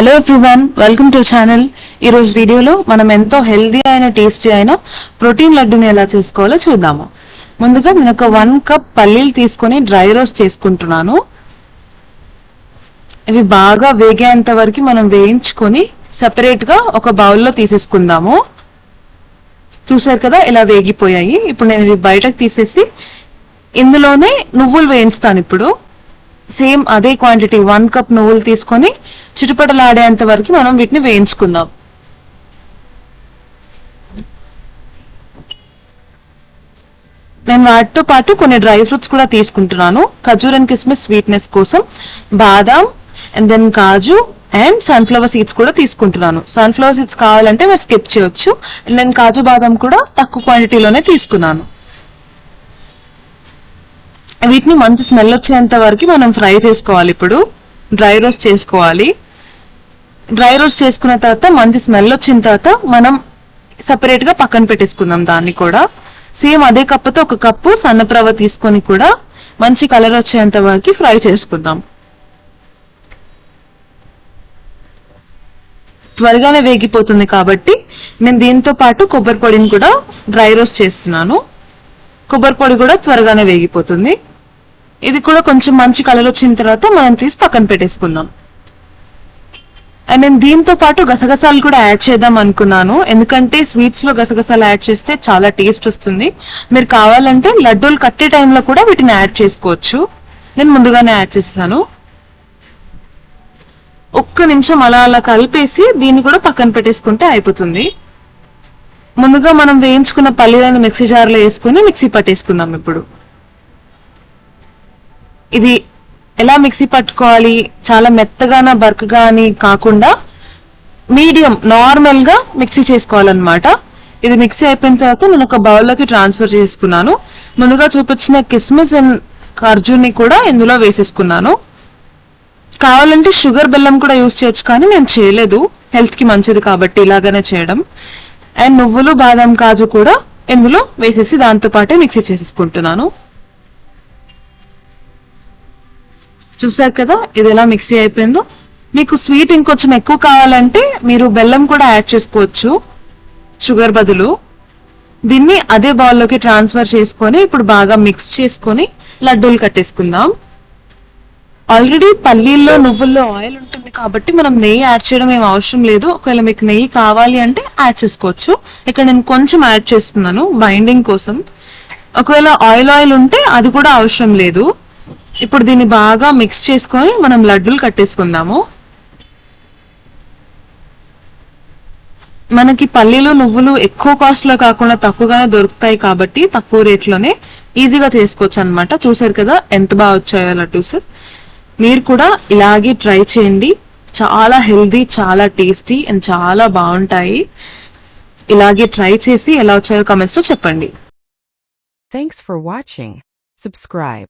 Hello everyone, welcome to channel. ఈ రోజు వీడియోలో మనం ఎంతో హెల్దీ అయిన టేస్టీ అయిన ప్రోటీన్ లడ్డూని ఎలా చేసుకోవాలో చూద్దాము. ముందుగా నేను ఒక 1 కప్ పల్లీలు తీసుకొని డ్రై రోస్ట్ చేసుకుంటున్నాను. ఇవి బాగా వేగేంత వరకు మనం వేయించుకొని సెపరేట్ గా ఒక బౌల్లో తీసేసుకుందాము. చూసారు కదా, ఇలా వేగిపోయాయి. ఇప్పుడు నేను ఇవి బయటకు తీసేసి ఇందులోనే నువ్వులు వేయించుతాను. ఇప్పుడు సేమ్ అదే క్వాంటిటీ 1 కప్ నువ్వులు తీసుకొని చిటుపటలాడేంత వరకు మనం వీటిని వేయించుకుందాం. నేను వాటితో పాటు కొన్ని డ్రై ఫ్రూట్స్ కూడా తీసుకుంటున్నాను. ఖజూర్ అండ్ కిస్మిస్ స్వీట్నెస్ కోసం బాదాం అండ్ దెన్ కాజు అండ్ సన్ఫ్లవర్ సీడ్స్ కూడా తీసుకుంటున్నాను. సన్ఫ్లవర్ సీడ్స్ కావాలంటే మీరు స్కిప్ చేయొచ్చు. అండ్ నేను కాజు బాదాం కూడా తక్కువ క్వాంటిటీలోనే తీసుకున్నాను. వీటిని మంచి స్మెల్ వచ్చేంత వరకు మనం ఫ్రై చేసుకోవాలి. ఇప్పుడు డ్రై రోస్ట్ చేసుకోవాలి. డ్రై రోస్ట్ చేసుకున్న తర్వాత మంచి స్మెల్ వచ్చిన తర్వాత మనం సపరేట్ గా పక్కన పెట్టేసుకుందాం. దాన్ని కూడా సేమ్ అదే కప్పుతో 1 కప్పు సన్నప్రవ తీసుకొని కూడా మంచి కలర్ వచ్చేంత వరకు ఫ్రై చేసుకుందాం. త్వరగానే వేగిపోతుంది కాబట్టి నేను దీంతో పాటు కొబ్బరి పొడిని కూడా డ్రై రోస్ట్ చేస్తున్నాను. కొబ్బరి పొడి కూడా త్వరగానే వేగిపోతుంది. ఇది కూడా కొంచెం మంచి కలర్ వచ్చిన తర్వాత మనం తీసి పక్కన పెట్టేసుకుందాం. అండ్ నేను దీంతో పాటు గసగసాలు కూడా యాడ్ చేద్దాం అనుకున్నాను. ఎందుకంటే స్వీట్స్ లో గసగసాలు యాడ్ చేస్తే చాలా టేస్ట్ వస్తుంది. మీరు కావాలంటే లడ్డూలు కట్టే టైంలో కూడా వీటిని యాడ్ చేసుకోవచ్చు. నేను ముందుగానే యాడ్ చేసాను. 1 నిమిషం అలా కలిపేసి దీన్ని కూడా పక్కన పెట్టేసుకుంటే అయిపోతుంది. ముందుగా మనం వేయించుకున్న పల్లీలను మిక్సీ జార్లో వేసుకుని మిక్సీ పట్టేసుకుందాం. ఇప్పుడు ఇది ఎలా మిక్సీ పట్టుకోవాలి, చాలా మెత్తగానా బరకగా అని కాకుండా మీడియం నార్మల్ గా మిక్సీ చేసుకోవాలన్నమాట. ఇది మిక్సీ అయిపోయిన తర్వాత నేను ఒక బౌల్లోకి ట్రాన్స్ఫర్ చేసుకున్నాను. ముందుగా చూపించిన కిస్మిస్ అండ్ ఖర్జూర్ని కూడా ఇందులో వేసేసుకున్నాను. కావాలంటే షుగర్ బెల్లం కూడా యూజ్ చేయొచ్చు, కానీ నేను చేయలేదు. హెల్త్ కి మంచిది కాబట్టి ఇలాగనే చేయడం. అండ్ నువ్వులు బాదం కాజు కూడా ఇందులో వేసేసి దాంతో పాటే మిక్సీ చేసేసుకుంటున్నాను. చూసారు కదా ఇది ఎలా మిక్సీ అయిపోయిందో. మీకు స్వీట్ ఇంకొంచెం ఎక్కువ కావాలంటే మీరు బెల్లం కూడా యాడ్ చేసుకోవచ్చు షుగర్ బదులు. దీన్ని అదే బౌల్లోకి ట్రాన్స్ఫర్ చేసుకొని ఇప్పుడు బాగా మిక్స్ చేసుకొని లడ్డూలు కట్టేసుకుందాం. ఆల్రెడీ పల్లీల్లో నువ్వుల్లో ఆయిల్ ఉంటుంది కాబట్టి మనం నెయ్యి యాడ్ చేయడం ఏం అవసరం లేదు. ఒకవేళ మీకు నెయ్యి కావాలి అంటే యాడ్ చేసుకోవచ్చు. ఇక్కడ నేను కొంచెం యాడ్ చేస్తున్నాను బైండింగ్ కోసం. ఒకవేళ ఆయిల్ ఉంటే అది కూడా అవసరం లేదు. ఇప్పుడు దీన్ని బాగా మిక్స్ చేసుకొని మనం లడ్డూలు కట్టేసుకుందాము. మనకి పల్లీలు నువ్వులు ఎక్కువ కాస్ట్ లో కాకుండా తక్కువగానే దొరుకుతాయి కాబట్టి తక్కువ రేట్లోనే ఈజీగా చేసుకోవచ్చు అనమాట. చూసారు కదా ఎంత బాగా వచ్చాయో లడ్డూస్. మీరు కూడా ఇలాగే ట్రై చేయండి. చాలా హెల్దీ, చాలా టేస్టీ అండ్ చాలా బాగుంటాయి. ఇలాగే ట్రై చేసి ఎలా వచ్చాయో కామెంట్స్ లో చెప్పండి. Thanks for watching. Subscribe.